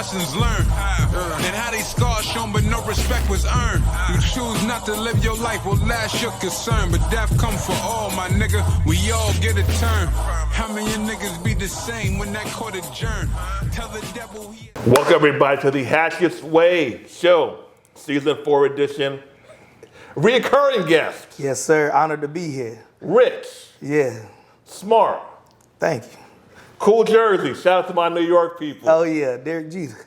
lessons learned. And how they scars shown but no respect was earned. You choose not to live your life, well that's your concern. But death come for all, my nigga, we all get a turn. How many niggas be the same when that court adjourned? Tell the devil he... Welcome everybody to the Hatchet's Way Show, Season 4 edition. Reoccurring guest. Yes, sir. Honored to be here. Rich. Yeah. Smart. Thank you. Cool jersey. Shout out to my New York people. Oh, yeah. Derek Jeter.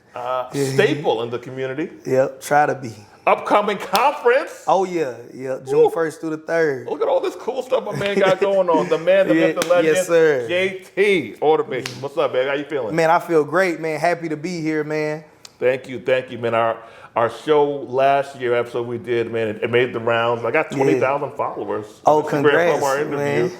Staple in the community. Yep. Try to be. Upcoming conference. Oh, yeah. Yeah. June 1st through the 3rd. Look at all this cool stuff my man got going on. The man, the myth, the legend. Yes, sir. JT Automation. What's up, man? How you feeling? Man, I feel great, man. Happy to be here, man. Thank you, man. Our show last year, episode we did, man, it made the rounds. I got 20,000 followers. Oh, congrats, from our interview. Man.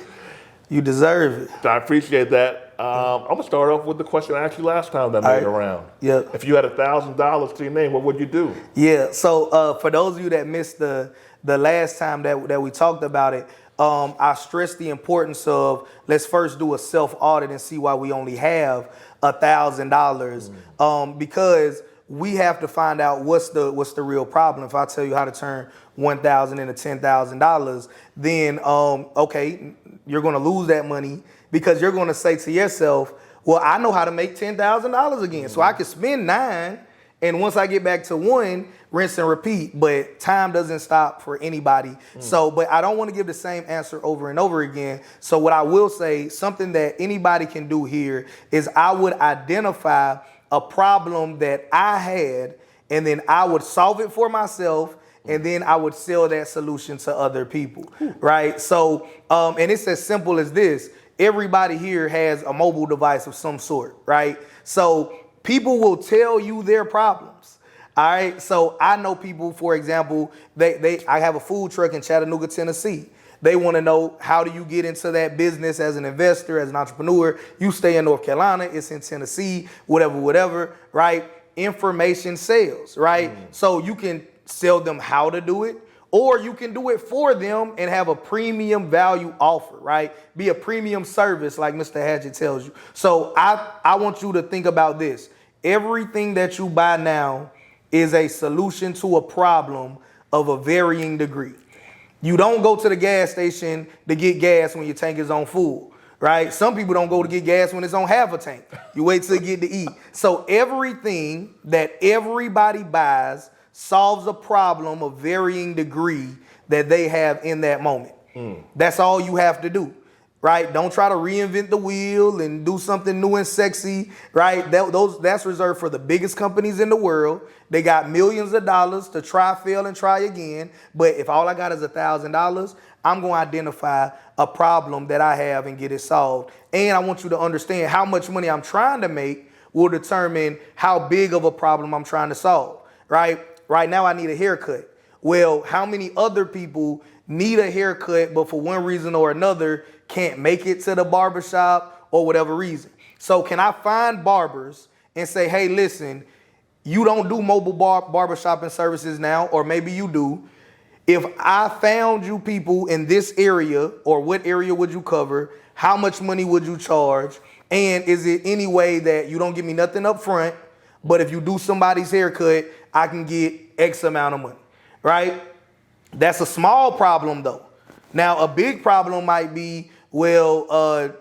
You deserve it. I appreciate that. I'm gonna start off with the question I asked you last time that made the round. Yep. If you had $1,000 to your name, what would you do? Yeah. So for those of you that missed the last time that we talked about it, I stressed the importance of let's first do a self audit and see why we only have $1,000 because we have to find out what's the real problem. If I tell you how to turn $1,000 into $10,000, then okay, you're going to lose that money because you're going to say to yourself, well, I know how to make $10,000 again, so I can spend 9, and once I get back to 1, rinse and repeat. But time doesn't stop for anybody. So, but I don't want to give the same answer over and over again. So what I will say, something that anybody can do here is I would identify a problem that I had, and then I would solve it for myself, and then I would sell that solution to other people, right? So, and it's as simple as this. Everybody here has a mobile device of some sort, right? So people will tell you their problems, all right? So I know people, for example, I have a food truck in Chattanooga, Tennessee. They want to know, how do you get into that business as an investor, as an entrepreneur? You stay in North Carolina, it's in Tennessee, whatever, right? Information sales, right? So you can sell them how to do it, or you can do it for them and have a premium value offer, right? Be a premium service like Mr. Hatchet tells you. So I want you to think about this. Everything that you buy now is a solution to a problem of a varying degree. You don't go to the gas station to get gas when your tank is on full, right? Some people don't go to get gas when it's on half a tank. You wait till you get to eat. So everything that everybody buys solves a problem of varying degree that they have in that moment. That's all you have to do, right? Don't try to reinvent the wheel and do something new and sexy, right? That's reserved for the biggest companies in the world. They got millions of dollars to try, fail, and try again. But if all I got is $1,000, I'm going to identify a problem that I have and get it solved. And I want you to understand how much money I'm trying to make will determine how big of a problem I'm trying to solve, right? Right now I need a haircut. Well, how many other people need a haircut but for one reason or another can't make it to the barbershop or whatever reason? So can I find barbers and say, hey, listen, you don't do mobile barbershopping services now, or maybe you do. If I found you people in this area, or what area would you cover? How much money would you charge? And is it any way that you don't give me nothing up front, but if you do somebody's haircut, I can get X amount of money, right? That's a small problem though. Now, a big problem might be, well,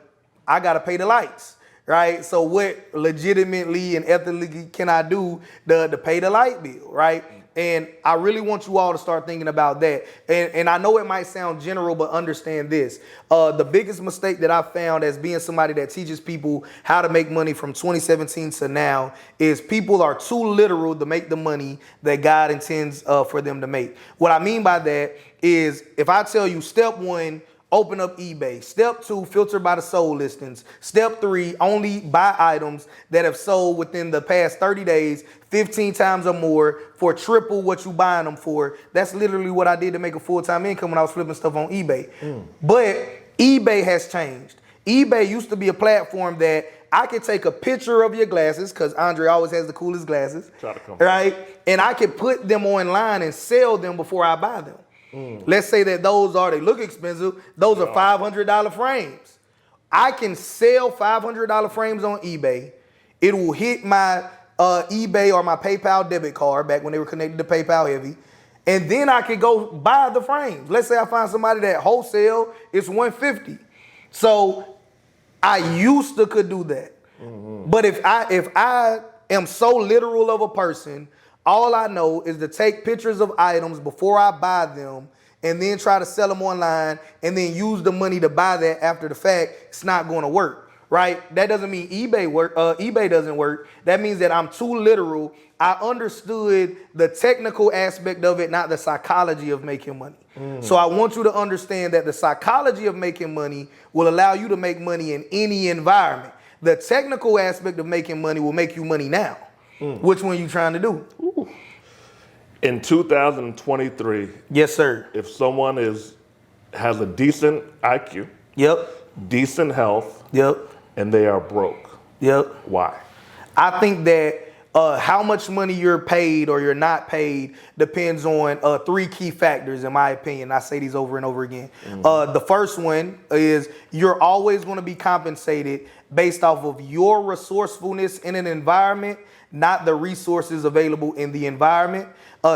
I got to pay the lights, right? So what legitimately and ethically can I do to pay the light bill, right? And I really want you all to start thinking about that. And I know it might sound general, but understand this. The biggest mistake that I found as being somebody that teaches people how to make money from 2017 to now is people are too literal to make the money that God intends for them to make. What I mean by that is if I tell you step 1, open up eBay. Step 2, filter by the sold listings. Step 3, only buy items that have sold within the past 30 days 15 times or more for triple what you buying them for. That's literally what I did to make a full-time income when I was flipping stuff on eBay. But eBay has changed. eBay used to be a platform that I could take a picture of your glasses, because Andre always has the coolest glasses, right? And I could put them online and sell them before I buy them. Let's say that they look expensive. Those are $500 frames. I can sell $500 frames on eBay. It will hit my eBay or my PayPal debit card back when they were connected to PayPal Heavy. And then I could go buy the frames. Let's say I find somebody that wholesale, it's $150. So I used to could do that. But if I am so literal of a person, all I know is to take pictures of items before I buy them and then try to sell them online and then use the money to buy that after the fact. It's not going to work, right? That doesn't mean eBay doesn't work. That means that I'm too literal. I understood the technical aspect of it, not the psychology of making money. So I want you to understand that the psychology of making money will allow you to make money in any environment. The technical aspect of making money will make you money now. Which one you trying to do? Ooh. In 2023, yes, sir. If someone has a decent IQ, yep, decent health, yep, and they are broke, yep, why? I think that how much money you're paid or you're not paid depends on three key factors, in my opinion. I say these over and over again. The first one is you're always going to be compensated based off of your resourcefulness in an environment, not the resources available in the environment.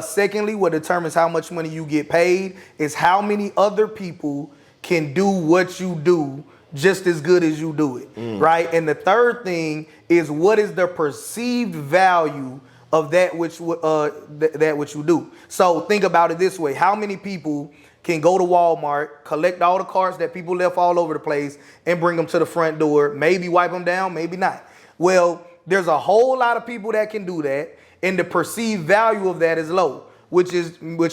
Secondly, what determines how much money you get paid is how many other people can do what you do just as good as you do it, right? And the third thing is what is the perceived value of that which you do. So think about it this way. How many people can go to Walmart, collect all the carts that people left all over the place and bring them to the front door, maybe wipe them down, maybe not? Well, there's a whole lot of people that can do that, and the perceived value of that is low, which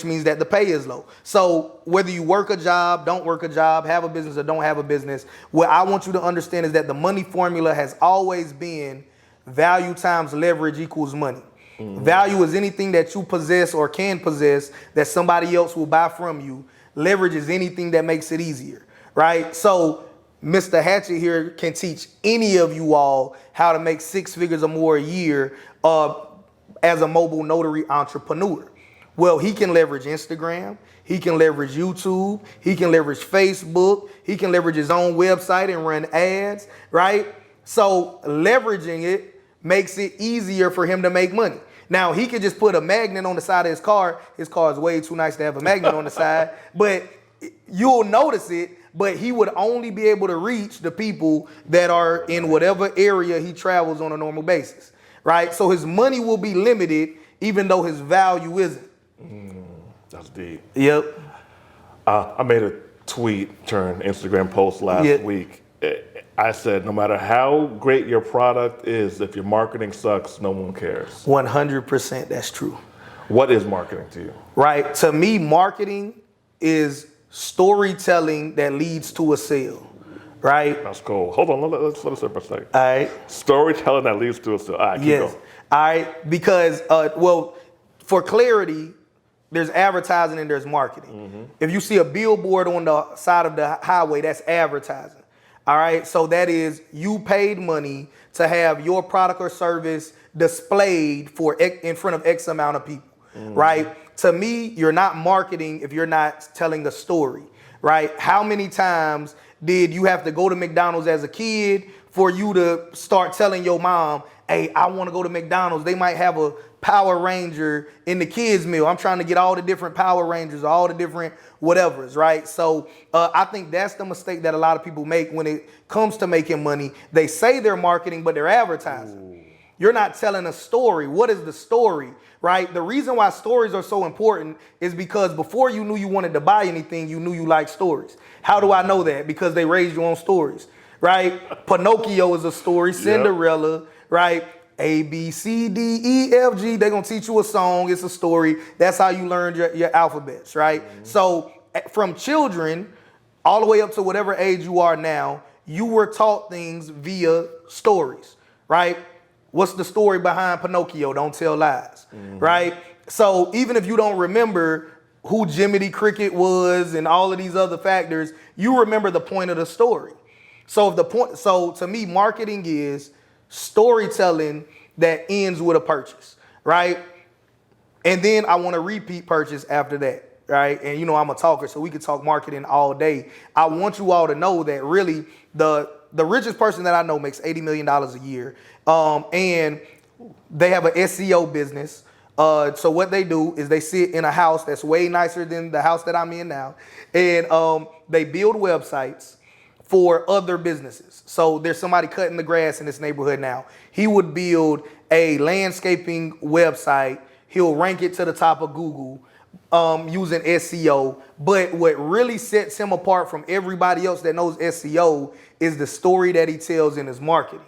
means that the pay is low. So whether you work a job, don't work a job, have a business or don't have a business, what I want you to understand is that the money formula has always been value times leverage equals money. Value is anything that you possess or can possess that somebody else will buy from you. Leverage is anything that makes it easier, right? So Mr. Hatchet here can teach any of you all how to make 6 figures or more a year as a mobile notary entrepreneur. Well, he can leverage Instagram, he can leverage YouTube, he can leverage Facebook, he can leverage his own website and run ads, right? So leveraging it makes it easier for him to make money. Now, he could just put a magnet on the side of his car. His car is way too nice to have a magnet on the side, but you'll notice it, but he would only be able to reach the people that are in whatever area he travels on a normal basis, right? So his money will be limited even though his value isn't. That's deep. Yep. I made a tweet turned Instagram post last week. I said, no matter how great your product is, if your marketing sucks, no one cares. 100%, that's true. What is marketing to you? Right. To me, marketing is storytelling that leads to a sale. Right. That's cool. Hold on, let's let us sit for a second. All right. Storytelling that leads to a sale. All right, keep going. All right. Because, well, for clarity, there's advertising and there's marketing. If you see a billboard on the side of the highway, that's advertising. All right. So that is you paid money to have your product or service displayed in front of X amount of people. Right. To me, you're not marketing if you're not telling a story. Right. How many times did you have to go to McDonald's as a kid for you to start telling your mom, hey, I want to go to McDonald's. They might have a Power Ranger in the kids meal. I'm trying to get all the different Power Rangers, all the different whatevers, right? So I think that's the mistake that a lot of people make when it comes to making money. They say they're marketing, but they're advertising. You're not telling a story. What is the story, right? The reason why stories are so important is because before you knew you wanted to buy anything, you knew you liked stories. How do I know that? Because they raised you on stories, right? Pinocchio is a story, Cinderella, right? A, B, C, D, E, F, G. They're going to teach you a song. It's a story. That's how you learned your alphabets, right? So from children all the way up to whatever age you are now, you were taught things via stories, right? What's the story behind Pinocchio? Don't tell lies, right? So even if you don't remember who Jiminy Cricket was and all of these other factors, you remember the point of the story. So to me, marketing is storytelling that ends with a purchase, right? And then I want to repeat purchase after that, right? And you know I'm a talker, so we could talk marketing all day. I want you all to know that really the richest person that I know makes $80 million a year. And They have an SEO business. So what they do is they sit in a house that's way nicer than the house that I'm in now, and they build websites for other businesses. So there's somebody cutting the grass in this neighborhood now. He would build a landscaping website. He'll rank it to the top of Google using SEO. But what really sets him apart from everybody else that knows SEO is the story that he tells in his marketing.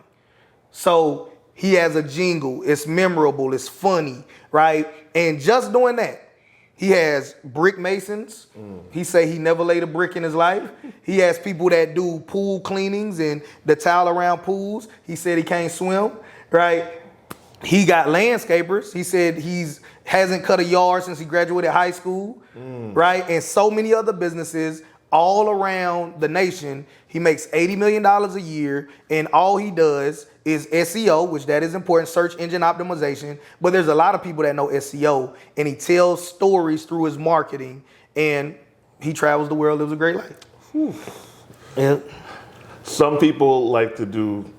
So he has a jingle. It's memorable. It's funny, right? And just doing that, he has brick masons. He say he never laid a brick in his life. He has people that do pool cleanings and the tile around pools. He said he can't swim, right? He got landscapers. He said hasn't cut a yard since he graduated high school, right? And so many other businesses all around the nation. He makes $80 million a year, and all he does is SEO, which that is important, search engine optimization. But there's a lot of people that know SEO, and he tells stories through his marketing, and he travels the world, lives a great life. Yeah. Some people like to do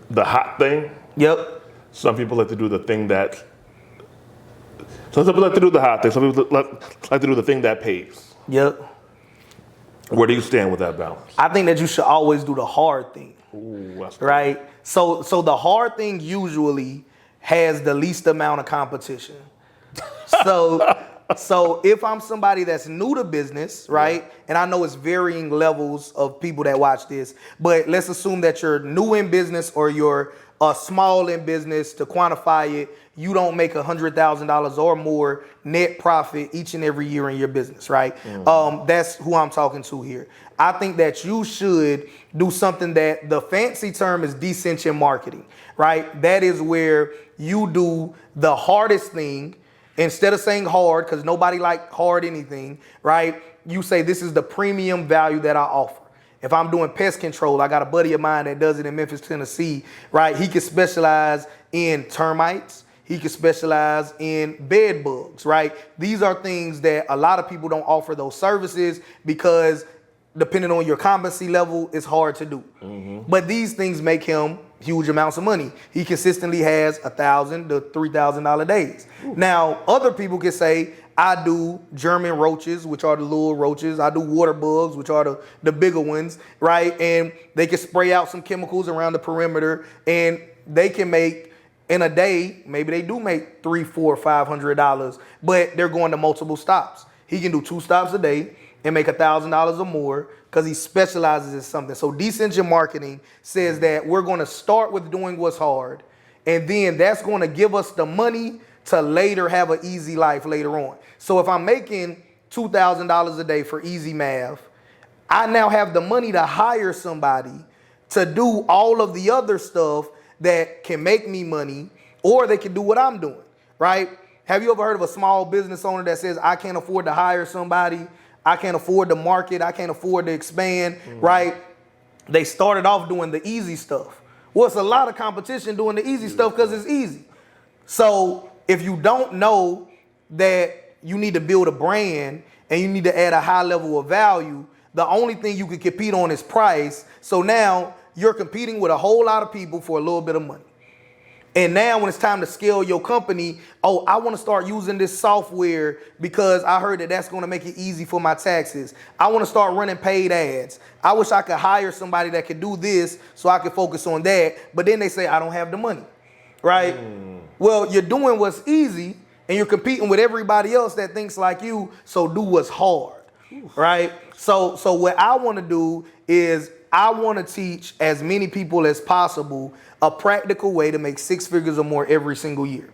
the hot thing. Yep. Some people like to do the thing that. Some people like to do the hot thing. Some people like to do the thing that pays. Yep. Where do you stand with that balance? I think that you should always do the hard thing. Ooh, that's right? So the hard thing usually has the least amount of competition. So if I'm somebody that's new to business, right? And I know it's varying levels of people that watch this, but let's assume that you're new in business or you're small in business. To quantify it, you don't make $100,000 or more net profit each and every year in your business, right? That's who I'm talking to here. I think that you should do something that the fancy term is descension marketing, right? That is where you do the hardest thing. Instead of saying hard, because nobody like hard anything, right? You say this is the premium value that I offer. If I'm doing pest control, I got a buddy of mine that does it in Memphis, Tennessee, right? He can specialize in termites. He can specialize in bed bugs, right? These are things that a lot of people don't offer those services because depending on your competency level, it's hard to do. But these things make him huge amounts of money. He consistently has $1,000 to $3,000 days. Now, other people can say, I do German roaches, which are the little roaches. I do water bugs, which are the bigger ones, right? And they can spray out some chemicals around the perimeter, and they can make, in a day, maybe they do make $300, $400, $500, but they're going to multiple stops. He can do 2 stops a day and make $1,000 or more because he specializes in something. So descension marketing says that we're going to start with doing what's hard, and then that's going to give us the money to later have an easy life later on. So if I'm making $2,000 a day for easy math, I now have the money to hire somebody to do all of the other stuff that can make me money, or they can do what I'm doing, right? Have you ever heard of a small business owner that says, I can't afford to hire somebody, I can't afford to market, I can't afford to expand, right? They started off doing the easy stuff. Well, it's a lot of competition doing the easy stuff because it's easy. So if you don't know that you need to build a brand and you need to add a high level of value, the only thing you can compete on is price. So now you're competing with a whole lot of people for a little bit of money. And now when it's time to scale your company, oh, I want to start using this software because I heard that that's going to make it easy for my taxes. I want to start running paid ads. I wish I could hire somebody that could do this so I could focus on that. But then they say, I don't have the money, right? Well, you're doing what's easy and you're competing with everybody else that thinks like you. So do what's hard, right? So what I want to do is I want to teach as many people as possible a practical way to make 6 figures or more every single year.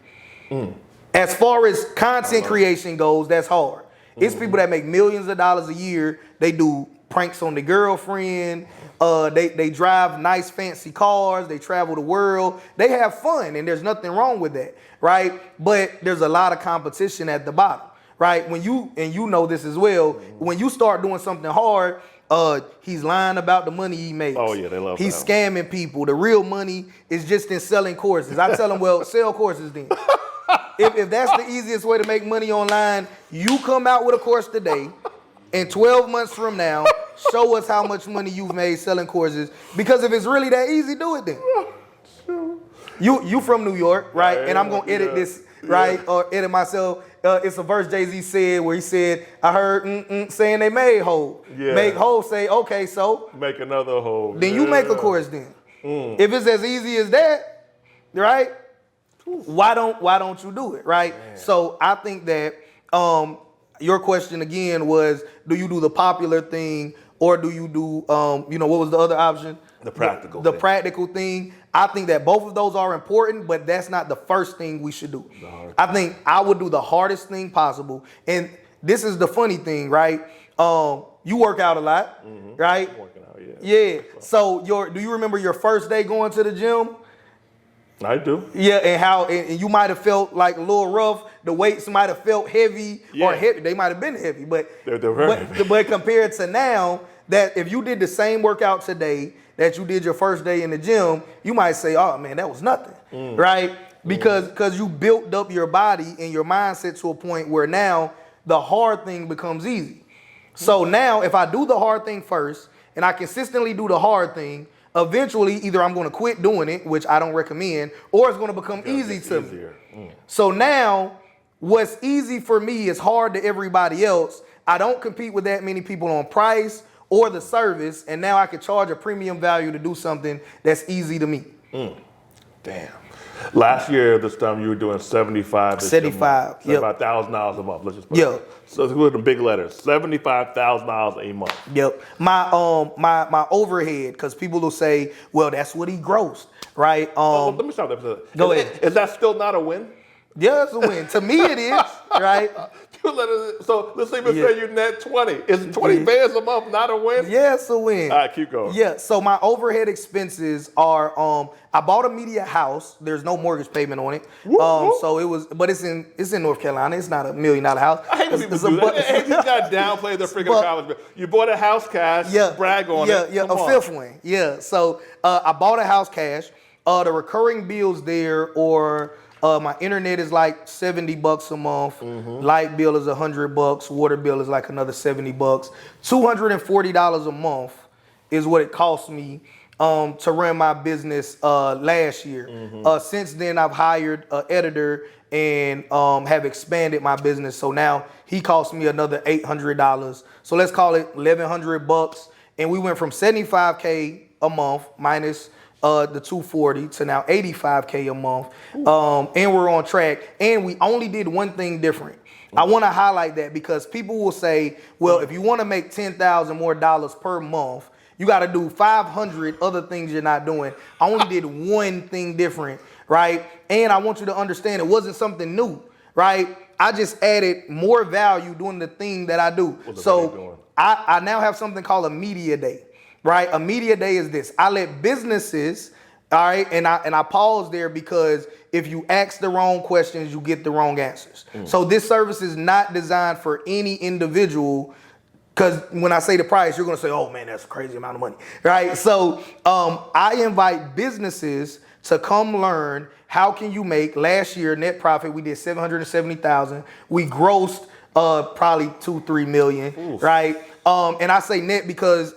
As far as content creation goes, that's hard. It's people that make millions of dollars a year. They do pranks on their girlfriend. They drive nice fancy cars. They travel the world. They have fun, and there's nothing wrong with that, right? But there's a lot of competition at the bottom, right? When you, and you know this as well, when you start doing something hard, he's lying about the money he makes. Oh yeah, they love He's that. scamming people. The real money is just in selling courses. I tell them, well, sell courses then. If that's the easiest way to make money online, you come out with a course today, and 12 months from now, show us how much money you've made selling courses. Because if it's really that easy, do it then. You from New York, right? And I'm gonna edit this, right? Or edit myself. It's a verse Jay-Z said where he said, I heard saying they made Hov. Make Hov say, okay, so make another Hov. Then you make a chorus then. If it's as easy as that, right? Why don't you do it, right? Man. So I think that your question again was, do you do the popular thing or do you do what was the other option? The practical the practical thing. I think that both of those are important, but that's not the first thing we should do. I think I would do the hardest thing possible. And this is the funny thing, right? You work out a lot, right? I'm working out, yeah. So do you remember your first day going to the gym? I do. Yeah, and how and you might have felt like a little rough. The weights might have felt heavy or heavy. They might have been heavy, but they're very heavy. But compared to now, that if you did the same workout today that you did your first day in the gym, you might say, oh man, that was nothing, right? Because you built up your body and your mindset to a point where now the hard thing becomes easy. So now if I do the hard thing first and I consistently do the hard thing, eventually either I'm going to quit doing it, which I don't recommend, or it's going to become easy to me. So now what's easy for me is hard to everybody else. I don't compete with that many people on price or the service, and now I can charge a premium value to do something that's easy to me. Damn. Last year, this time you were doing $75,000 a month. Let's just put it. So with the big letters, $75,000 a month. Yep. My overhead, because people will say, well, that's what he grossed, right? Let me stop that. Go ahead. Is that still not a win? Yeah, it's a win. To me, it is, right? So let's even say you net 20. Is 20 bands a month not a win? Yeah, it's a win. All right, keep going. Yeah, so my overhead expenses are, I bought a media house. There's no mortgage payment on it. So it was, but it's in North Carolina. It's not $1 million house. I hate when people do that. Hey, you got to downplay the freaking college bill. You bought a house cash, brag on it. Yeah, a fifth one. Yeah, so I bought a house cash. The recurring bills there or my internet is like $70 a month. Light bill is $100. Water bill is like another $70. $240 a month is what it cost me to run my business last year. Since then, I've hired an editor and have expanded my business. So now he cost me another $800. So let's call it $1,100. And we went from $75K a month minus the 240 to now $85K a month. And we're on track. And we only did one thing different. I want to highlight that because people will say, well, if you want to make $10,000 more per month, you got to do 500 other things you're not doing. I only did one thing different, right? And I want you to understand it wasn't something new, right? I just added more value doing the thing that I do. So I now have something called a media day. Right, a media day is this. I let businesses, all right, and I pause there because if you ask the wrong questions, you get the wrong answers. So this service is not designed for any individual. Because when I say the price, you're gonna say, "Oh man, that's a crazy amount of money," right? So I invite businesses to come learn how can you make. Last year net profit we did $770,000. We grossed probably 2-3 million, right? And I say net because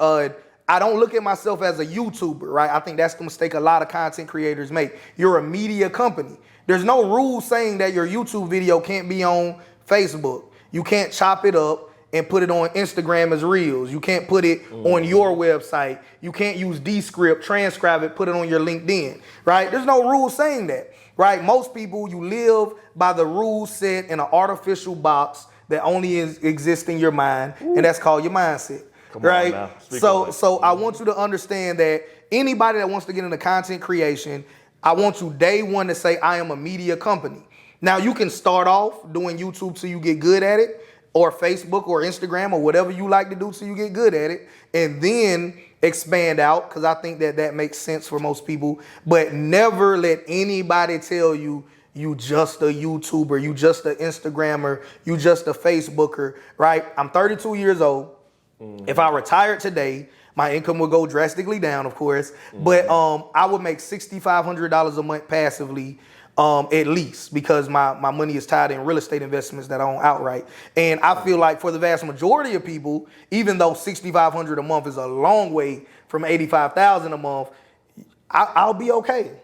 I don't look at myself as a YouTuber, right? I think that's the mistake a lot of content creators make. You're a media company. There's no rule saying that your YouTube video can't be on Facebook. You can't chop it up and put it on Instagram as Reels. You can't put it on your website. You can't use Descript, transcribe it, put it on your LinkedIn, right? There's no rule saying that, right? Most people, you live by the rules set in an artificial box that only exists in your mind, and that's called your mindset. Right. So I want you to understand that anybody that wants to get into content creation, I want you day one to say, I am a media company. Now you can start off doing YouTube so you get good at it, or Facebook or Instagram or whatever you like to do so you get good at it, and then expand out, because I think that makes sense for most people. But never let anybody tell you you just a YouTuber, you just an Instagrammer, you just a Facebooker, right? I'm 32 years old. If I retired today, my income would go drastically down, of course, but I would make $6,500 a month passively, at least, because my money is tied in real estate investments that I own outright. And I feel like for the vast majority of people, even though $6,500 a month is a long way from $85,000 a month, I'll be okay.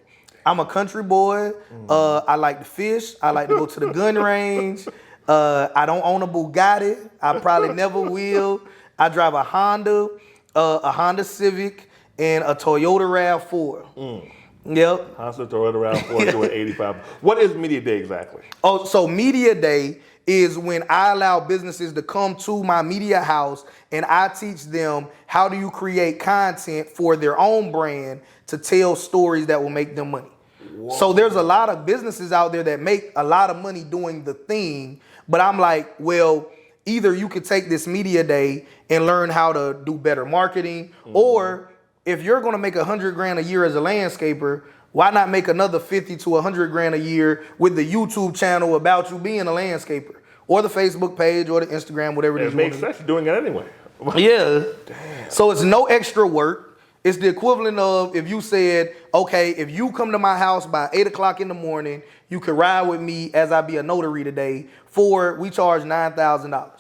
I'm a country boy. I like to fish. I like to go to the gun range. I don't own a Bugatti. I probably never will. I drive a Honda Civic, and a Toyota RAV4. Yep. Honda Toyota RAV4 doing 85. What is Media Day exactly? Oh, so Media Day is when I allow businesses to come to my media house and I teach them how do you create content for their own brand to tell stories that will make them money. Whoa. So there's a lot of businesses out there that make a lot of money doing the thing, but I'm like, well, either you could take this Media Day and learn how to do better marketing, or if you're going to make $100,000 a year as a landscaper, why not make another 50 to 100 grand a year with the YouTube channel about you being a landscaper, or the Facebook page, or the Instagram, whatever it is. It makes sense. You're doing it anyway. Yeah. Damn. So it's no extra work. It's the equivalent of if you said, okay, if you come to my house by 8 o'clock in the morning, you can ride with me as I be a notary today. We charge $9,000.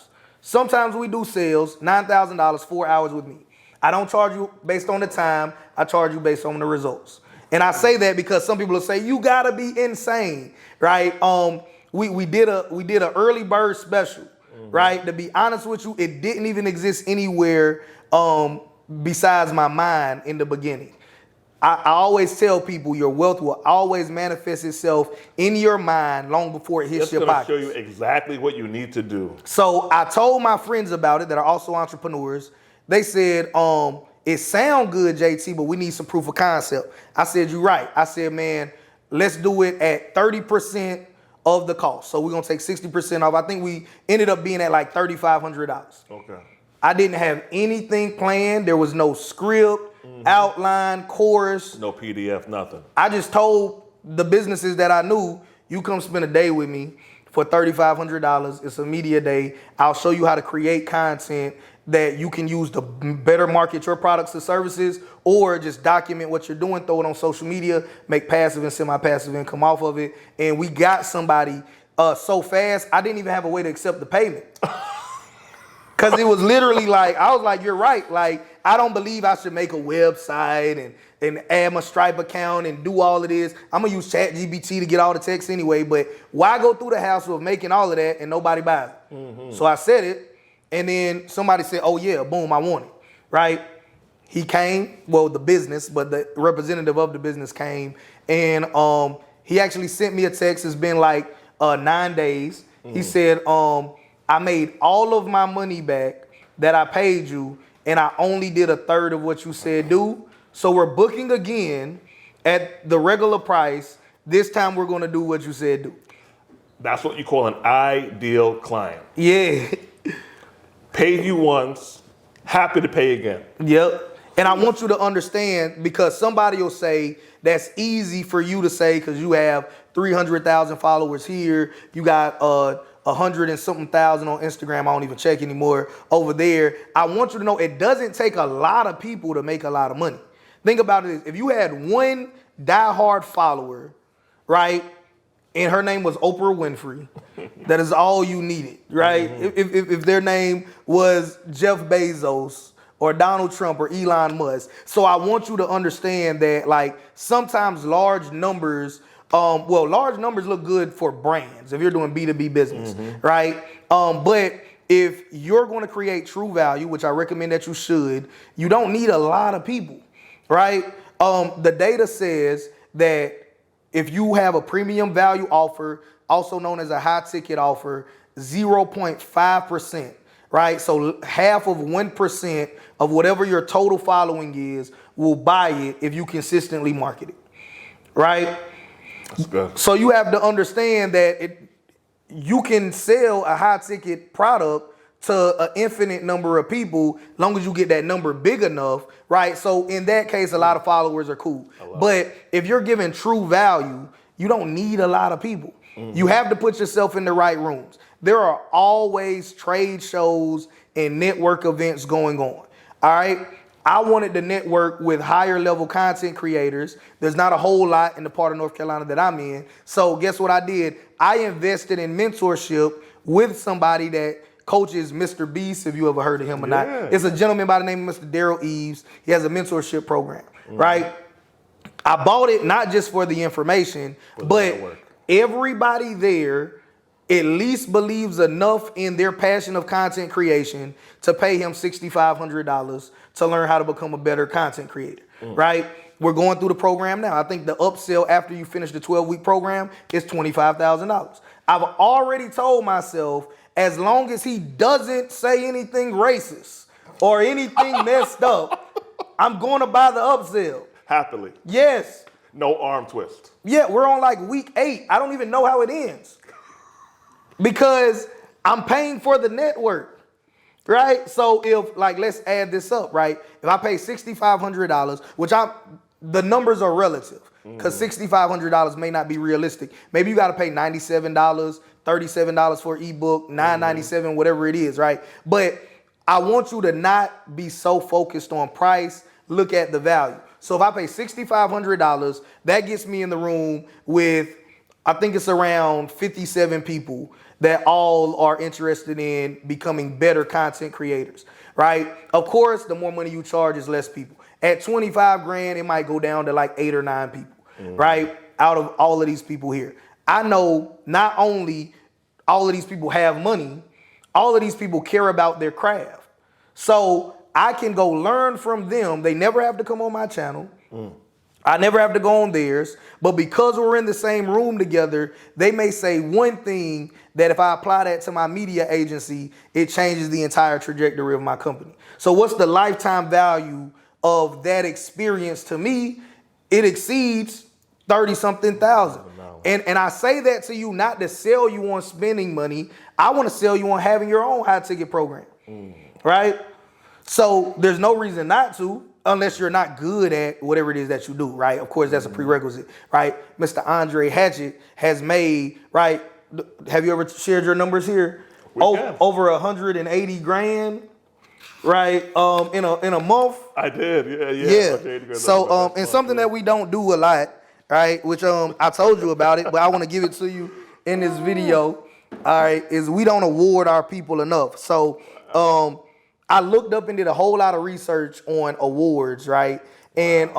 Sometimes we do sales, $9,000, 4 hours with me. I don't charge you based on the time. I charge you based on the results. And I say that because some people will say, you gotta be insane, right? We did a early bird special, right? To be honest with you, it didn't even exist anywhere besides my mind in the beginning. I always tell people your wealth will always manifest itself in your mind long before it hits your pockets. It's gonna show you exactly what you need to do. So I told my friends about it that are also entrepreneurs. They said, it sound good, JT, but we need some proof of concept. I said, you're right. I said, man, let's do it at 30% of the cost. So we're going to take 60% off. I think we ended up being at like $3,500. Okay. I didn't have anything planned. There was no script, outline, course. No PDF, nothing. I just told the businesses that I knew, you come spend a day with me for $3,500. It's a media day. I'll show you how to create content that you can use to better market your products or services, or just document what you're doing, throw it on social media, make passive and semi-passive income off of it. And we got somebody so fast, I didn't even have a way to accept the payment. Cause it was literally like, I was like, you're right. Like, I don't believe I should make a website and add my Stripe account and do all of this. I'm gonna use ChatGPT to get all the text anyway, but why go through the hassle of making all of that and nobody buys it? So I said it. And then somebody said, oh yeah, boom, I want it, right? He came, well, the business, but the representative of the business came, and he actually sent me a text. It's been like 9 days. He said, I made all of my money back that I paid you, and I only did a third of what you said do. So we're booking again at the regular price. This time we're gonna do what you said do. That's what you call an ideal client. Yeah. Paid you once, happy to pay again. Yep. And I want you to understand, because somebody will say that's easy for you to say because you have 300,000 followers here. You got 100 and something thousand on Instagram. I don't even check anymore over there. I want you to know it doesn't take a lot of people to make a lot of money. Think about it. If you had one diehard follower, right? And her name was Oprah Winfrey. That is all you needed, right? If their name was Jeff Bezos or Donald Trump or Elon Musk. So I want you to understand that, like, sometimes large numbers, large numbers look good for brands if you're doing B2B business, right? But if you're going to create true value, which I recommend that you should, you don't need a lot of people, right? The data says that if you have a premium value offer, also known as a high ticket offer, 0.5%, right? So half of 1% of whatever your total following is will buy it if you consistently market it, right? That's good. So you have to understand that you can sell a high ticket product to an infinite number of people, long as you get that number big enough, right? So in that case, a lot of followers are cool. But if you're giving true value, you don't need a lot of people. You have to put yourself in the right rooms. There are always trade shows and network events going on, all right? I wanted to network with higher level content creators. There's not a whole lot in the part of North Carolina that I'm in. So guess what I did? I invested in mentorship with somebody that coaches Mr. Beast, if you ever heard of him or not. It's a gentleman by the name of Mr. Daryl Eves. He has a mentorship program, right? I bought it not just for the information, but network. everybody there at least believes enough in their passion of content creation to pay him $6,500 to learn how to become a better content creator, right? We're going through the program now. I think the upsell after you finish the 12-week program is $25,000. I've already told myself, as long as he doesn't say anything racist or anything messed up, I'm going to buy the upsell. Happily. Yes. No arm twist. Yeah, we're on like week 8. I don't even know how it ends. Because I'm paying for the network, right? So if, like, let's add this up, right? If I pay $6,500, which the numbers are relative, because $6,500 may not be realistic. Maybe you got to pay $97, $37 for an ebook, $9.97, whatever it is, right? But I want you to not be so focused on price. Look at the value. So if I pay $6,500, that gets me in the room with, I think it's around 57 people that all are interested in becoming better content creators, right? Of course, the more money you charge is less people. At 25 grand, it might go down to like 8 or 9 people, right? Out of all of these people here. I know not only all of these people have money, all of these people care about their craft. So I can go learn from them. They never have to come on my channel. I never have to go on theirs, but because we're in the same room together, they may say one thing that if I apply that to my media agency, it changes the entire trajectory of my company. So what's the lifetime value of that experience to me? It exceeds 30-something thousand. And I say that to you not to sell you on spending money. I want to sell you on having your own high ticket program, right? So there's no reason not to. Unless you're not good at whatever it is that you do, right? Of course, that's a prerequisite, right? Mr. Andre Hatchett has made, right? Have you ever shared your numbers here? Over 180 grand, right? In a month. I did, yeah. So, and something that we don't do a lot, right? Which I told you about it, but I want to give it to you in this video. All right, is we don't award our people enough. So, I looked up and did a whole lot of research on awards, right? And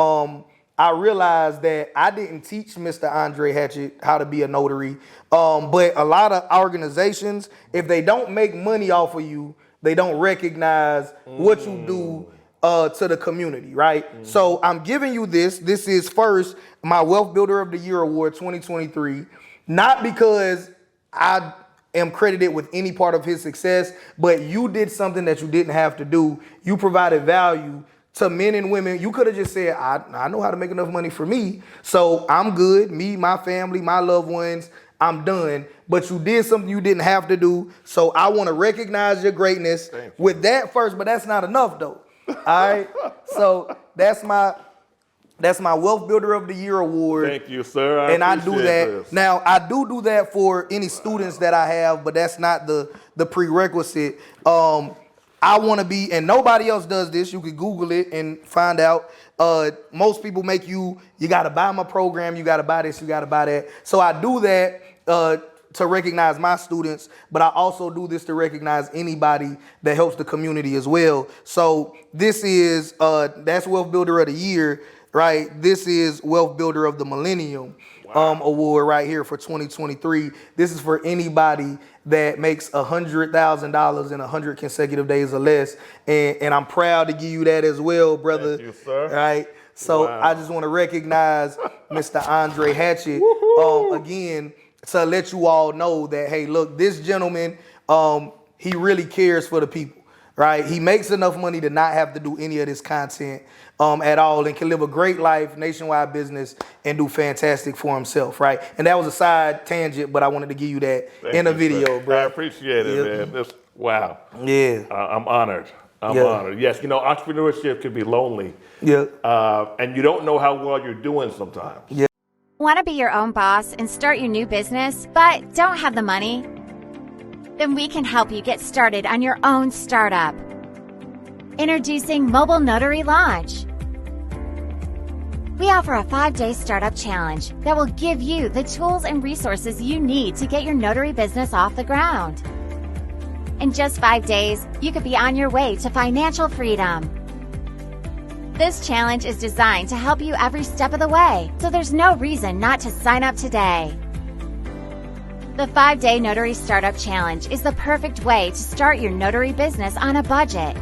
I realized that I didn't teach Mr. Andre Hatchett how to be a notary. But a lot of organizations, if they don't make money off of you, they don't recognize what you do to the community, right? So I'm giving you this. This is first my Wealth Builder of the Year Award 2023, not because I am credited with any part of his success, but you did something that you didn't have to do. You provided value to men and women. You could have just said, I know how to make enough money for me, so I'm good. Me, my family, my loved ones, I'm done. But you did something you didn't have to do, so I want to recognize your greatness with that first, but that's not enough though. All right? So that's my Wealth Builder of the Year award. Thank you, sir. I do that. This. Now, I do that for any students that I have, but that's not the prerequisite. I want to be, and nobody else does this. You can Google it and find out. Most people make you got to buy my program, you got to buy this, you got to buy that. So I do that to recognize my students, but I also do this to recognize anybody that helps the community as well. So this is, that's Wealth Builder of the Year. Right, this is Wealth Builder of the Millennium award right here for 2023. This is for anybody that makes $100,000 in 100 consecutive days or less, and I'm proud to give you that as well, brother. Thank you, sir. Right, so I just want to recognize Mr. Andre Hatchett again to let you all know that, hey, look, this gentleman, he really cares for the people. Right, he makes enough money to not have to do any of this content at all, and can live a great life, nationwide business, and do fantastic for himself. Right, and that was a side tangent, but I wanted to give you that in a video, sir. bro. I appreciate it, man. Wow. Yeah. I'm honored. I'm honored. Yes, entrepreneurship can be lonely. Yeah. And you don't know how well you're doing sometimes. Yeah. Want to be your own boss and start your new business, but don't have the money? Then we can help you get started on your own startup. Introducing Mobile Notary Launch. We offer a 5-day startup challenge that will give you the tools and resources you need to get your notary business off the ground. In just 5 days, you could be on your way to financial freedom. This challenge is designed to help you every step of the way, so there's no reason not to sign up today. The 5-Day Notary Startup Challenge is the perfect way to start your notary business on a budget.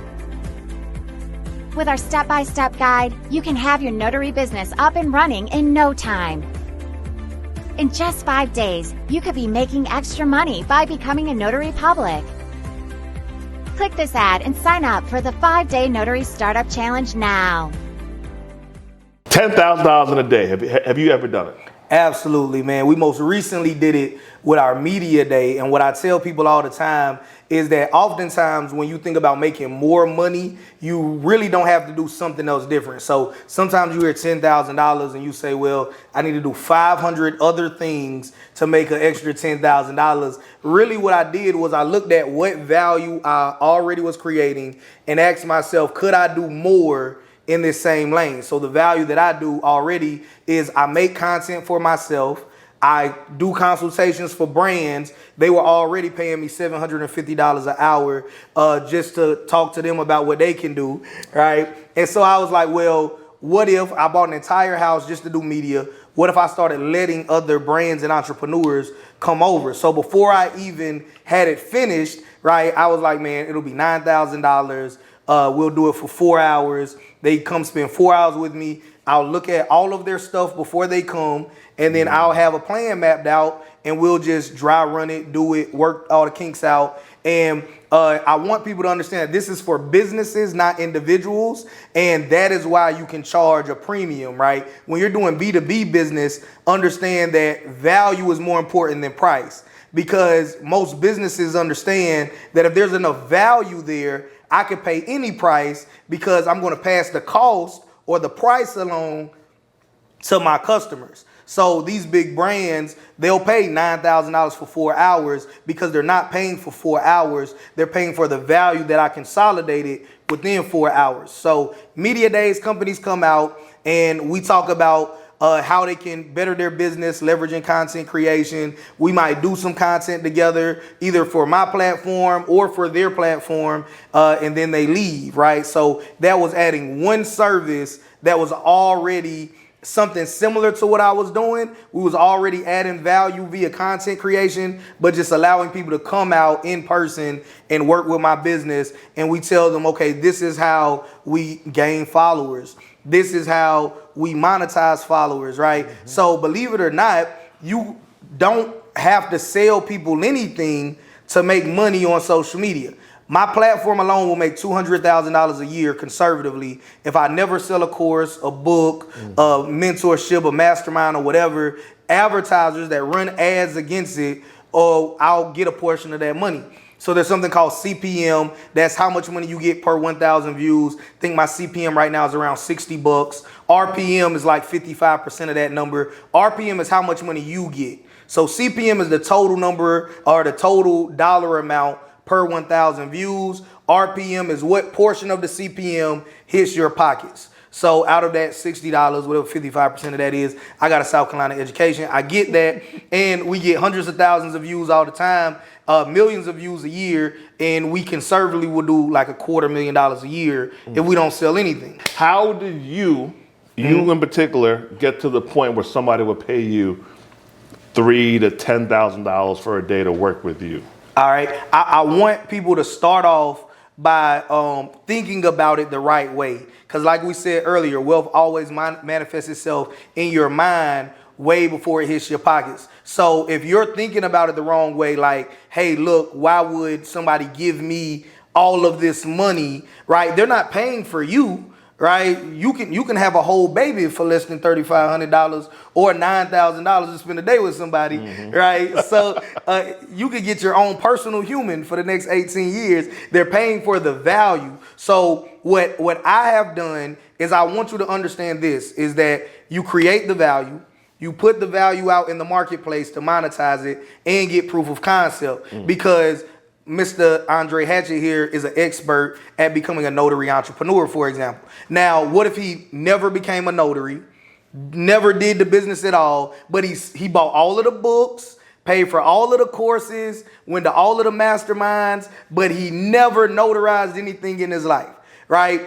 With our step-by-step guide, you can have your notary business up and running in no time. In just 5 days, you could be making extra money by becoming a notary public. Click this ad and sign up for the 5-Day Notary Startup Challenge now. $10,000 in a day. Have you ever done it? Absolutely, man. We most recently did it with our media day. And what I tell people all the time is that oftentimes when you think about making more money, you really don't have to do something else different. So sometimes you hear $10,000 and you say, well, I need to do 500 other things to make an extra $10,000. Really what I did was I looked at what value I already was creating and asked myself, could I do more in this same lane? So the value that I do already is I make content for myself. I do consultations for brands. They were already paying me $750 an hour just to talk to them about what they can do, right? And so I was like, well, what if I bought an entire house just to do media? What if I started letting other brands and entrepreneurs come over? So before I even had it finished, right, I was like, man, it'll be $9,000. We'll do it for 4 hours. They come spend 4 hours with me. I'll look at all of their stuff before they come, and then I'll have a plan mapped out, and we'll just dry run it, do it, work all the kinks out. And I want people to understand that this is for businesses, not individuals. And that is why you can charge a premium, right? When you're doing B2B business, understand that value is more important than price, because most businesses understand that if there's enough value there, I can pay any price because I'm going to pass the cost or the price along to my customers. So these big brands, they'll pay $9,000 for 4 hours because they're not paying for 4 hours. They're paying for the value that I consolidated within 4 hours. So media days, companies come out and we talk about how they can better their business, leveraging content creation. We might do some content together, either for my platform or for their platform, and then they leave, right? So that was adding one service that was already something similar to what I was doing. We was already adding value via content creation, but just allowing people to come out in person and work with my business. And we tell them, okay, this is how we gain followers. This is how we monetize followers, right? Mm-hmm. So believe it or not, you don't have to sell people anything to make money on social media. My platform alone will make $200,000 a year conservatively if I never sell a course, a book, a mentorship, a mastermind, or whatever. Advertisers that run ads against it, or I'll get a portion of that money. So there's something called CPM. That's how much money you get per 1,000 views. I think my CPM right now is around $60. RPM is like 55% of that number. RPM is how much money you get. So CPM is the total number or the total dollar amount per 1,000 views. RPM is what portion of the CPM hits your pockets. So out of that $60, whatever 55% of that is, I got a South Carolina education. I get that. And we get hundreds of thousands of views all the time, millions of views a year. And we conservatively will do like $250,000 a year if we don't sell anything. How did you in particular, get to the point where somebody would pay you $3,000 to $10,000 for a day to work with you? All right. I want people to start off by thinking about it the right way. Because like we said earlier, wealth always manifests itself in your mind way before it hits your pockets. So if you're thinking about it the wrong way, like, hey, look, why would somebody give me all of this money, right? They're not paying for you. Right, you can have a whole baby for less than $3,500 or $9,000 to spend a day with somebody, right? So you could get your own personal human for the next 18 years. They're paying for the value. So what I have done is I want you to understand this, is that you create the value, you put the value out in the marketplace to monetize it and get proof of concept, because Mr. Andre Hatchett here is an expert at becoming a notary entrepreneur, for example. Now, what if he never became a notary, never did the business at all, but he bought all of the books, paid for all of the courses, went to all of the masterminds, but he never notarized anything in his life, right?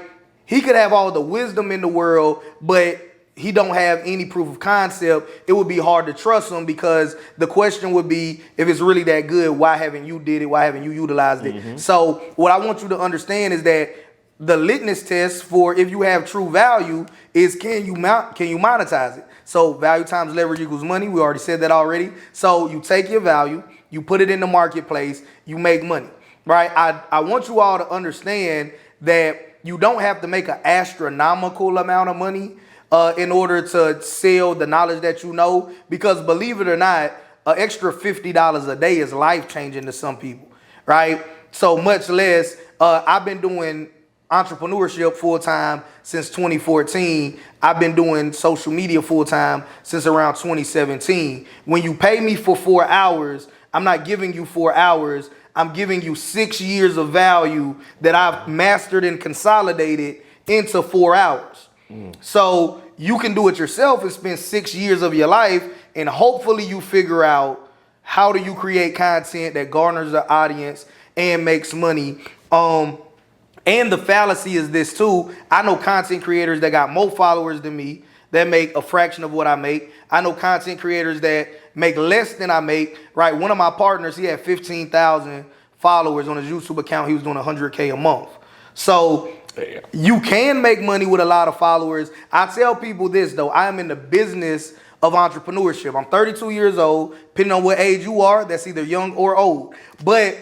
He could have all the wisdom in the world, but he don't have any proof of concept. It would be hard to trust him, because the question would be, if it's really that good, why haven't you did it? Why haven't you utilized it? So what I want you to understand is that the litmus test for if you have true value is, can you monetize it? So value times leverage equals money. We already said that already. So you take your value, you put it in the marketplace, you make money, right? I want you all to understand that you don't have to make an astronomical amount of money in order to sell the knowledge that you know, because believe it or not, an extra $50 a day is life-changing to some people, right? So much less, I've been doing entrepreneurship full-time since 2014. I've been doing social media full-time since around 2017. When you pay me for 4 hours, I'm not giving you 4 hours. I'm giving you 6 years of value that I've mastered and consolidated into 4 hours. So you can do it yourself and spend 6 years of your life, and hopefully you figure out how do you create content that garners an audience and makes money. And the fallacy is this too. I know content creators that got more followers than me that make a fraction of what I make. I know content creators that make less than I make, right? One of my partners, he had 15,000 followers on his YouTube account. He was doing 100K a month. So you can make money with a lot of followers. I tell people this though, I am in the business of entrepreneurship. I'm 32 years old, depending on what age you are, that's either young or old. But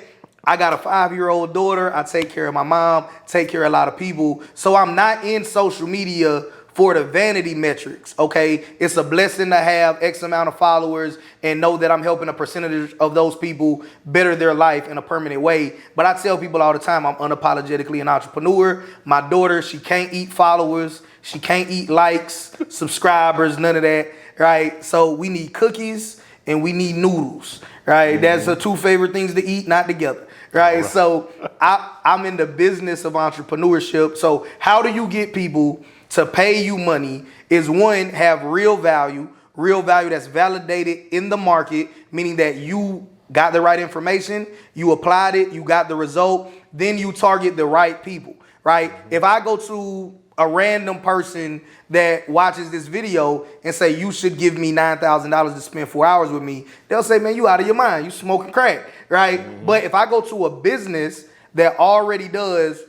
I got a 5-year-old daughter. I take care of my mom, take care of a lot of people. So I'm not in social media for the vanity metrics, okay? It's a blessing to have X amount of followers and know that I'm helping a percentage of those people better their life in a permanent way. But I tell people all the time, I'm unapologetically an entrepreneur. My daughter, she can't eat followers. She can't eat likes, subscribers, none of that, right? So we need cookies and we need noodles, right? That's the two favorite things to eat, not together. Right. So I'm in the business of entrepreneurship. So how do you get people to pay you money? Is one, have real value that's validated in the market, meaning that you got the right information, you applied it, you got the result, then you target the right people, right? If I go to a random person that watches this video and say, you should give me $9,000 to spend 4 hours with me, they'll say, man, you out of your mind, you smoking crack, right? But if I go to a business that already does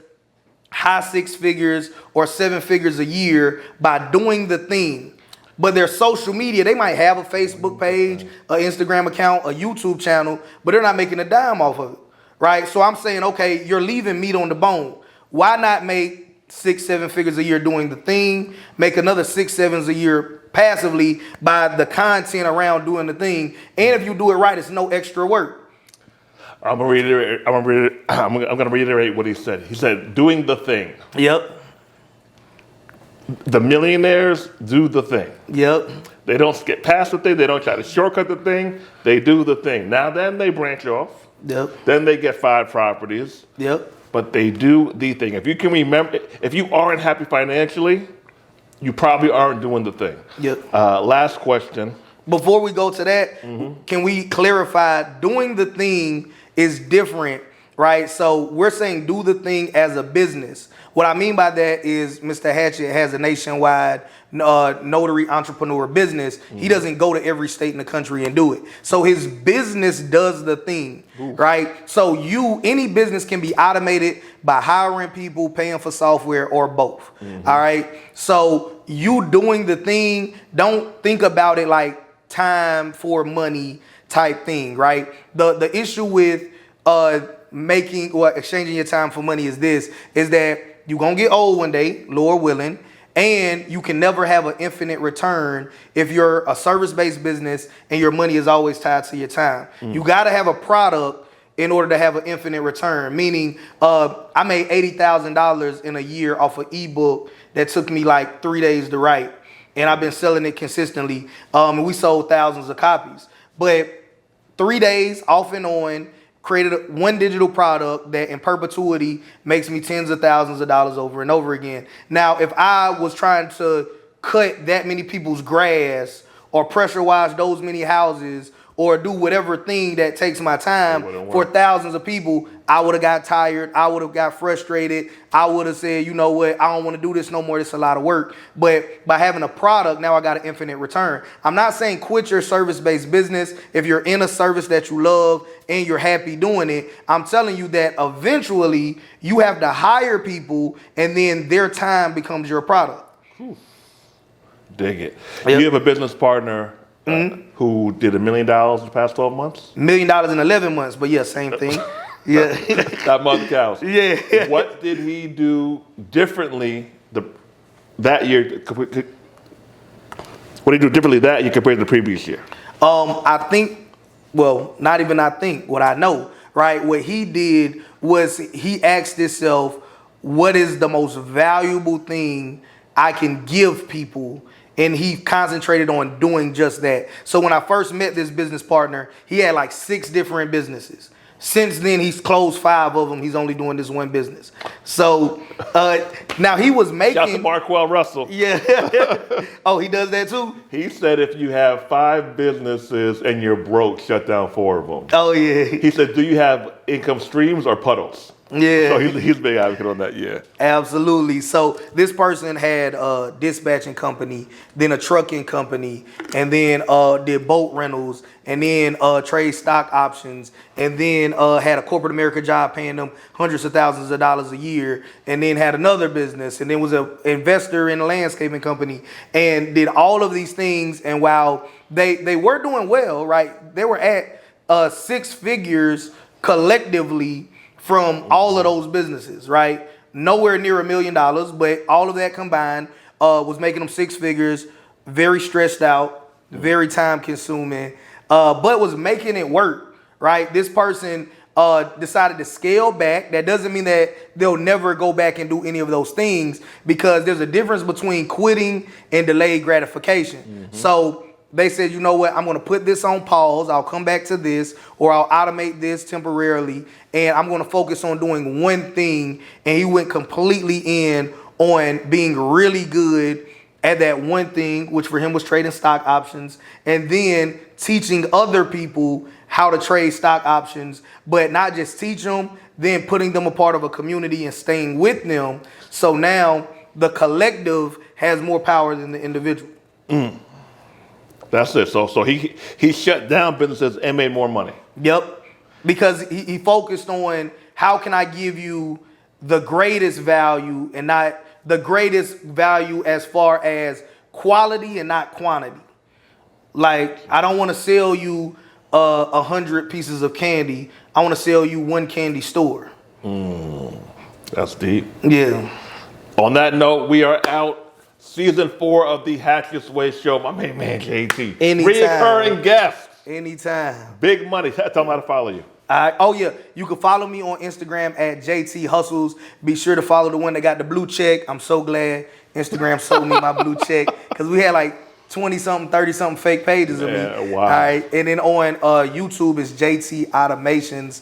high 6 figures or 7 figures a year by doing the thing, but their social media, they might have a Facebook page, an Instagram account, a YouTube channel, but they're not making a dime off of it, right? So I'm saying, okay, you're leaving meat on the bone. Why not make 6-7 figures a year doing the thing, make another 6-7s a year passively by the content around doing the thing, and if you do it right, it's no extra work. I'm gonna reiterate what he said. He said, doing the thing. Yep. The millionaires do the thing. Yep. They don't skip past the thing. They don't try to shortcut the thing. They do the thing. Now then they branch off. Yep. Then they get 5 properties. Yep. But they do the thing. If you can remember, if you aren't happy financially, you probably aren't doing the thing. Yep. Last question. Before we go to that, can we clarify, doing the thing is different, right? So we're saying do the thing as a business. What I mean by that is Mr. Hatchett has a nationwide notary entrepreneur business. He doesn't go to every state in the country and do it. So his business does the thing, right? So any business can be automated by hiring people, paying for software, or both. All right. So you doing the thing, don't think about it like time for money type thing, right? The issue with exchanging your time for money is that you're going to get old one day, Lord willing, and you can never have an infinite return if you're a service-based business and your money is always tied to your time. You got to have a product in order to have an infinite return, meaning I made $80,000 in a year off an ebook that took me like 3 days to write, and I've been selling it consistently, and we sold thousands of copies. But 3 days off and on, created one digital product that in perpetuity makes me tens of thousands of dollars over and over again. Now, if I was trying to cut that many people's grass or pressure wash those many houses or do whatever thing that takes my time for thousands of people, I would have got tired. I would have got frustrated. I would have said, you know what, I don't want to do this no more. It's a lot of work. But by having a product, now I got an infinite return. I'm not saying quit your service-based business if you're in a service that you love and you're happy doing it. I'm telling you that eventually you have to hire people and then their time becomes your product. Dig it. Yep. You have a business partner who did $1 million in the past 12 months? $1 million in 11 months, but yeah, same thing. Yeah. That month counts. Yeah. What did he do differently that year? What did he do differently that year compared to the previous year? I think, well, not even I think, what I know, right? What he did was he asked himself, what is the most valuable thing I can give people? And he concentrated on doing just that. So when I first met this business partner, he had like 6 different businesses. Since then, he's closed 5 of them. He's only doing this one business. So now he was making. Shout out to Marquell Russell. Yeah. Oh, he does that too? He said if you have 5 businesses and you're broke, shut down 4 of them. Oh, yeah. He said, do you have income streams or puddles? Yeah. So he's a big advocate on that, yeah. Absolutely. So this person had a dispatching company, then a trucking company, and then did boat rentals, and then trade stock options, and then had a corporate America job paying them hundreds of thousands of dollars a year, and then had another business, and then was an investor in a landscaping company, and did all of these things. And while they were doing well, right, they were at 6 figures collectively from all of those businesses, right? Nowhere near $1 million, but all of that combined was making them 6 figures, very stressed out, very time consuming, but was making it work, right? This person decided to scale back. That doesn't mean that they'll never go back and do any of those things, because there's a difference between quitting and delayed gratification. So they said, you know what, I'm going to put this on pause. I'll come back to this, or I'll automate this temporarily, and I'm going to focus on doing one thing. And he went completely in on being really good at that one thing, which for him was trading stock options, and then teaching other people how to trade stock options, but not just teach them, then putting them a part of a community and staying with them. So now the collective has more power than the individual. That's it. So he shut down businesses and made more money. Yep. Because he focused on how can I give you the greatest value, and not the greatest value as far as quality and not quantity. Like, I don't want to sell you 100 pieces of candy. I want to sell you one candy store. That's deep. Yeah. On that note, we are out. Season 4 of the Hatch This Way show. My main man, JT. Anytime. Reoccurring guest. Anytime. Big money. Tell them how to follow you. Oh, yeah. You can follow me on Instagram at JT Hustles. Be sure to follow the one that got the blue check. I'm so glad Instagram sold me my blue check, because we had like 20-something, 30-something fake pages of me. Wow. All right. And then on YouTube is JT Automations.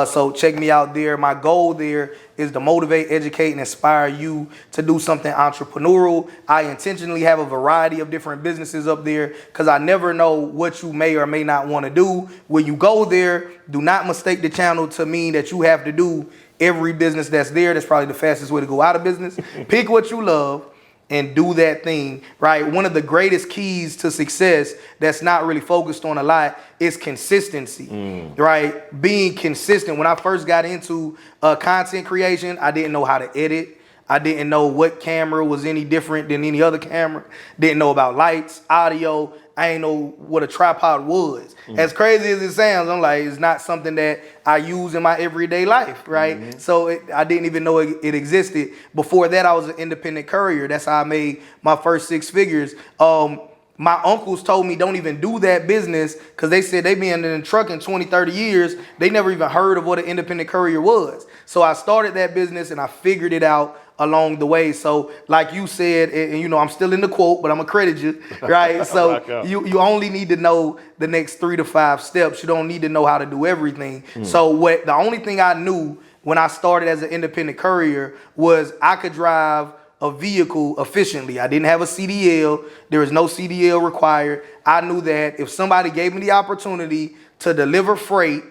So check me out there. My goal there is to motivate, educate, and inspire you to do something entrepreneurial. I intentionally have a variety of different businesses up there, because I never know what you may or may not want to do. When you go there, do not mistake the channel to mean that you have to do every business that's there. That's probably the fastest way to go out of business. Pick what you love and do that thing, right? One of the greatest keys to success that's not really focused on a lot is consistency, right? Being consistent. When I first got into content creation, I didn't know how to edit. I didn't know what camera was any different than any other camera. Didn't know about lights, audio. I didn't know what a tripod was. As crazy as it sounds, I'm like, it's not something that I use in my everyday life, right? So I didn't even know it existed. Before that, I was an independent courier. That's how I made my first 6 figures. My uncles told me don't even do that business, because they said they been in the trucking 20, 30 years. They never even heard of what an independent courier was. So I started that business and I figured it out along the way. So like you said, and you know, I'm still in the quote, but I'm gonna credit you, right? So you only need to know the next 3 to 5 steps. You don't need to know how to do everything. So the only thing I knew when I started as an independent courier was I could drive a vehicle efficiently. I didn't have a CDL. There was no CDL required. I knew that if somebody gave me the opportunity to deliver freight,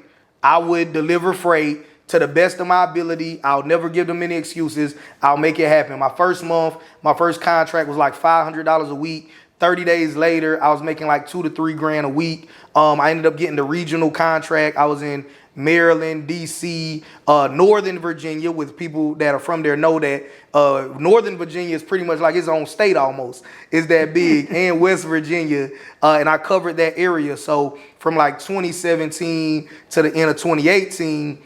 I would deliver freight to the best of my ability. I'll never give them any excuses. I'll make it happen. My first month, my first contract was like $500 a week. 30 days later, I was making like $2 to $3 grand a week. I ended up getting the regional contract. I was in Maryland, DC, Northern Virginia, with people that are from there know that Northern Virginia is pretty much like its own state almost. It's that big. And West Virginia, and I covered that area. So from like 2017 to the end of 2018,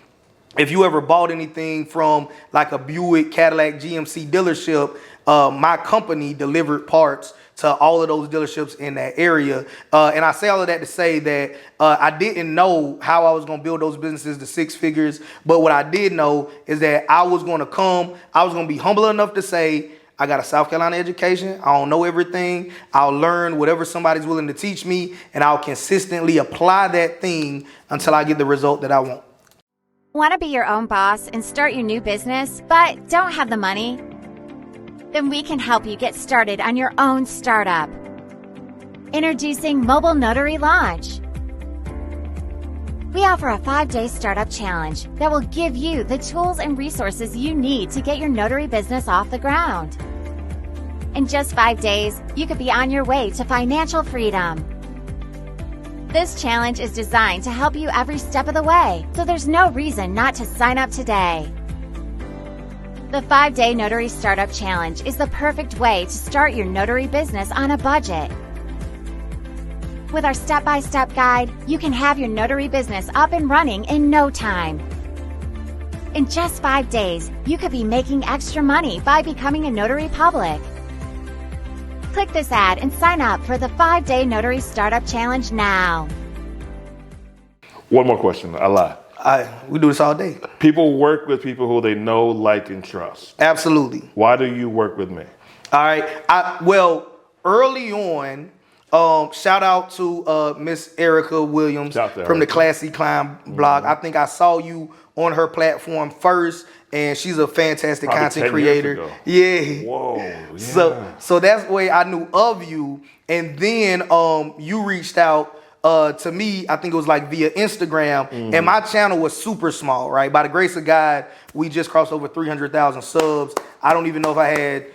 if you ever bought anything from like a Buick, Cadillac, GMC dealership, my company delivered parts to all of those dealerships in that area. And I say all of that to say that I didn't know how I was going to build those businesses to six figures. But what I did know is that I was going to be humble enough to say, I got a South Carolina education. I don't know everything. I'll learn whatever somebody's willing to teach me, and I'll consistently apply that thing until I get the result that I want. Want to be your own boss and start your new business, but don't have the money? Then we can help you get started on your own startup. Introducing Mobile Notary Launch. We offer a 5-day startup challenge that will give you the tools and resources you need to get your notary business off the ground. In just 5 days, you could be on your way to financial freedom. This challenge is designed to help you every step of the way, so there's no reason not to sign up today. The 5-day Notary Startup Challenge is the perfect way to start your notary business on a budget. With our step-by-step guide, you can have your notary business up and running in no time. In just 5 days, you could be making extra money by becoming a notary public. Click this ad and sign up for the 5-day Notary Startup Challenge now. One more question. I lied. We do this all day. People work with people who they know, like, and trust. Absolutely. Why do you work with me? All right. Well, early on, shout out to Miss Erica Williams from the Classy Climb blog. I think I saw you on her platform first, and she's a fantastic content creator. Yeah. Whoa. Yeah. So that's the way I knew of you. And then you reached out to me, I think it was like via Instagram, and my channel was super small, right? By the grace of God, we just crossed over 300,000 subs. I don't even know if I had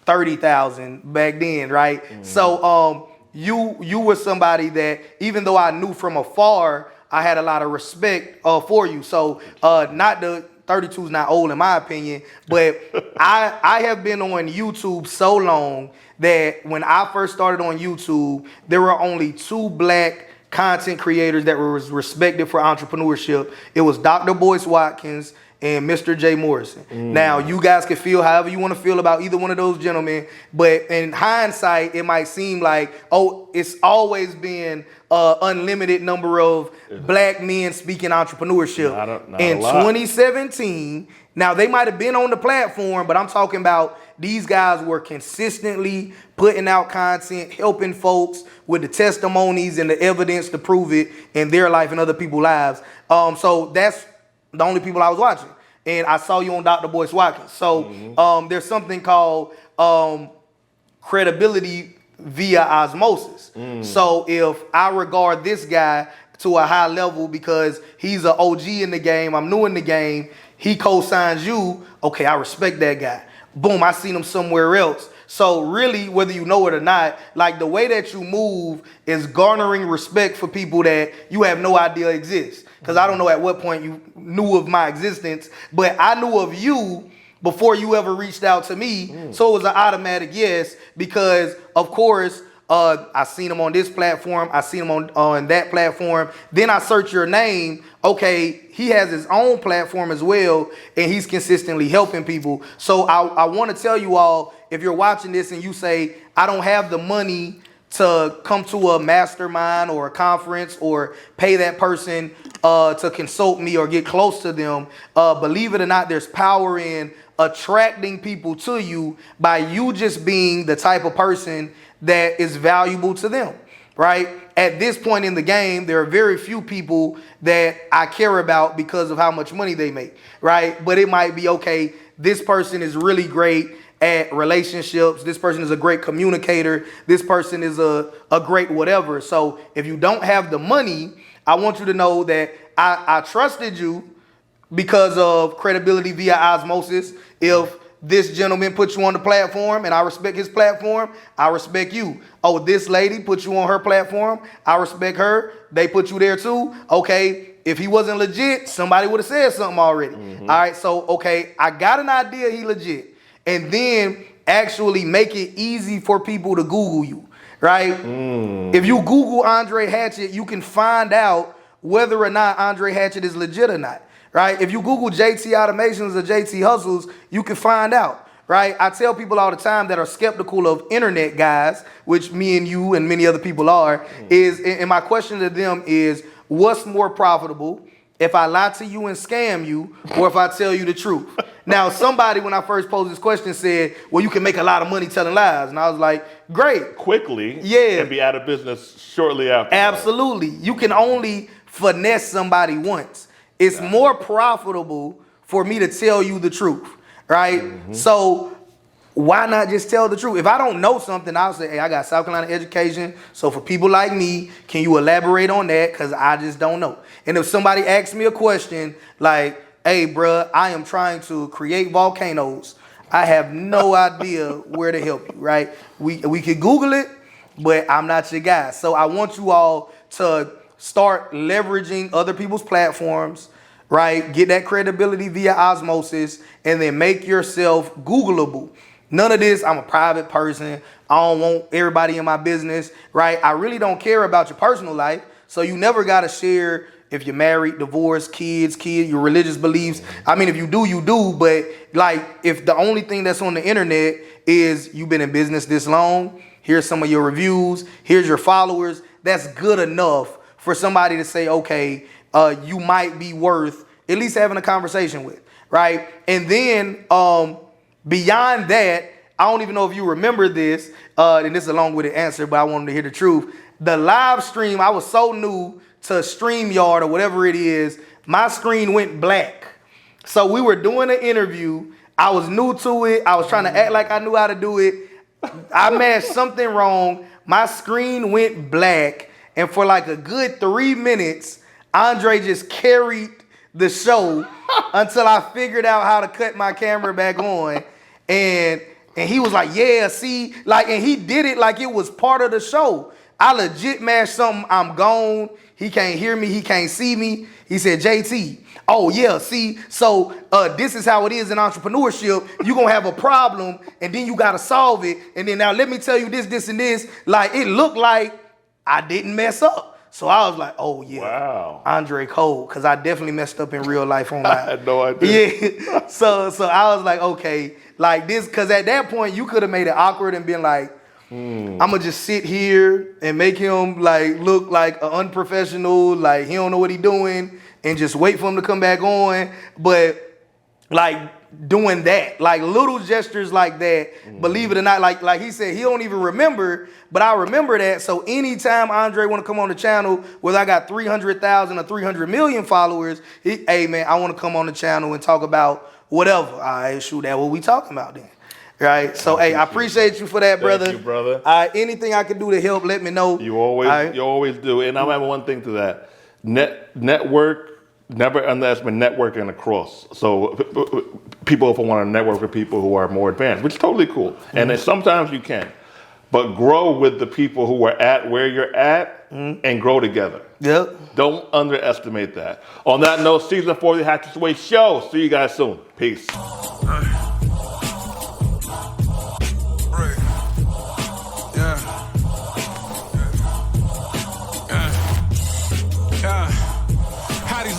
30,000 back then, right? So you were somebody that, even though I knew from afar, I had a lot of respect for you. So not the 32 is not old in my opinion, but I have been on YouTube so long that when I first started on YouTube, there were only 2 black content creators that were respected for entrepreneurship. It was Dr. Boyce Watkins and Mr. J. Morrison. Now, you guys can feel however you want to feel about either one of those gentlemen, but in hindsight, it might seem like, oh, it's always been unlimited number of black men speaking entrepreneurship. In 2017, now they might have been on the platform, but I'm talking about these guys were consistently putting out content, helping folks with the testimonies and the evidence to prove it in their life and other people's lives. So that's the only people I was watching. And I saw you on Dr. Boyce Watkins. So there's something called credibility via osmosis. So if I regard this guy to a high level because he's an OG in the game, I'm new in the game, he co-signs you, okay, I respect that guy. Boom, I seen him somewhere else. So really, whether you know it or not, like the way that you move is garnering respect for people that you have no idea exist. Because I don't know at what point you knew of my existence, but I knew of you before you ever reached out to me. So it was an automatic yes, because of course, I seen him on this platform. I seen him on that platform. Then I search your name. Okay, he has his own platform as well, and he's consistently helping people. So I want to tell you all, if you're watching this and you say, I don't have the money to come to a mastermind or a conference or pay that person to consult me or get close to them, believe it or not, there's power in attracting people to you by you just being the type of person that is valuable to them, right? At this point in the game, there are very few people that I care about because of how much money they make, right? But it might be, okay, this person is really great at relationships. This person is a great communicator. This person is a great whatever. So if you don't have the money, I want you to know that I trusted you because of credibility via osmosis. If this gentleman put you on the platform and I respect his platform, I respect you. Oh, this lady put you on her platform, I respect her. They put you there too. Okay, if he wasn't legit, somebody would have said something already. All right, so, okay, I got an idea he legit. And then actually make it easy for people to Google you, right? If you Google Andre Hatchett, you can find out whether or not Andre Hatchett is legit or not. Right? If you Google JT Automations or JT Hustles, you can find out, right? I tell people all the time that are skeptical of internet guys, which me and you and many other people are, and my question to them is, what's more profitable, if I lie to you and scam you, or if I tell you the truth? Now, somebody, when I first posed this question, said, well, you can make a lot of money telling lies. And I was like, great. Quickly, yeah, and be out of business shortly after. Absolutely. You can only finesse somebody once. It's more profitable for me to tell you the truth, right? So why not just tell the truth? If I don't know something, I'll say, hey, I got South Carolina education. So for people like me, can you elaborate on that? Because I just don't know. And if somebody asks me a question like, hey, bruh, I am trying to create volcanoes, I have no idea where to help you, right? We could Google it, but I'm not your guy. So I want you all to start leveraging other people's platforms, right? Get that credibility via osmosis, and then make yourself Googleable. None of this, I'm a private person. I don't want everybody in my business, right? I really don't care about your personal life. So you never got to share if you're married, divorced, kids, your religious beliefs. I mean, if you do, you do. But like, if the only thing that's on the internet is you've been in business this long, here's some of your reviews, here's your followers, that's good enough for somebody to say, okay, you might be worth at least having a conversation with, right? And then beyond that, I don't even know if you remember this, and this is a long-winded answer, but I want them to hear the truth. The live stream, I was so new to StreamYard or whatever it is, my screen went black. So we were doing an interview. I was new to it. I was trying to act like I knew how to do it. I mashed something wrong. My screen went black. And for like a good 3 minutes, Andre just carried the show until I figured out how to cut my camera back on. And he was like, yeah, see, like, and he did it like it was part of the show. I legit mashed something, I'm gone. He can't hear me, he can't see me. He said, JT, oh yeah, see, so this is how it is in entrepreneurship. You're gonna have a problem and then you gotta solve it. And then now let me tell you this, and this. Like, it looked like I didn't mess up. So I was like, oh yeah, wow, Andre Cole, because I definitely messed up in real life online. I had no idea. Yeah, so I was like, okay, like this, because at that point you could have made it awkward and been like, I'm gonna just sit here and make him like look like an unprofessional, like he don't know what he doing, and just wait for him to come back on. But like doing that, like little gestures like that, believe it or not, like he said, he don't even remember, but I remember that. So anytime Andre want to come on the channel, whether I got 300,000 or 300 million followers, hey man, I want to come on the channel and talk about whatever. All right, shoot, that what we talking about then. Right, so hey, I appreciate you for that, brother. Thank you, brother. Anything I can do to help, let me know. You always do. And I'm having one thing to that. Network. Never underestimate networking across. So people often want to network with people who are more advanced, which is totally cool. And then sometimes you can, but grow with the people who are at where you're at and grow together. Yep. Don't underestimate that. On that note, season 4 of the Hatchet's Way show. See you guys soon. Peace.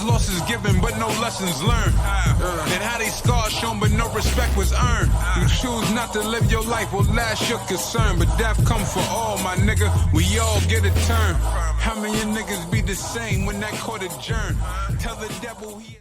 Losses given, but no lessons learned. And how they scars shown, but no respect was earned. You choose not to live your life, well, that's your concern. But death come for all, my nigga. We all get a turn. How many niggas be the same when that court adjourned? Tell the devil he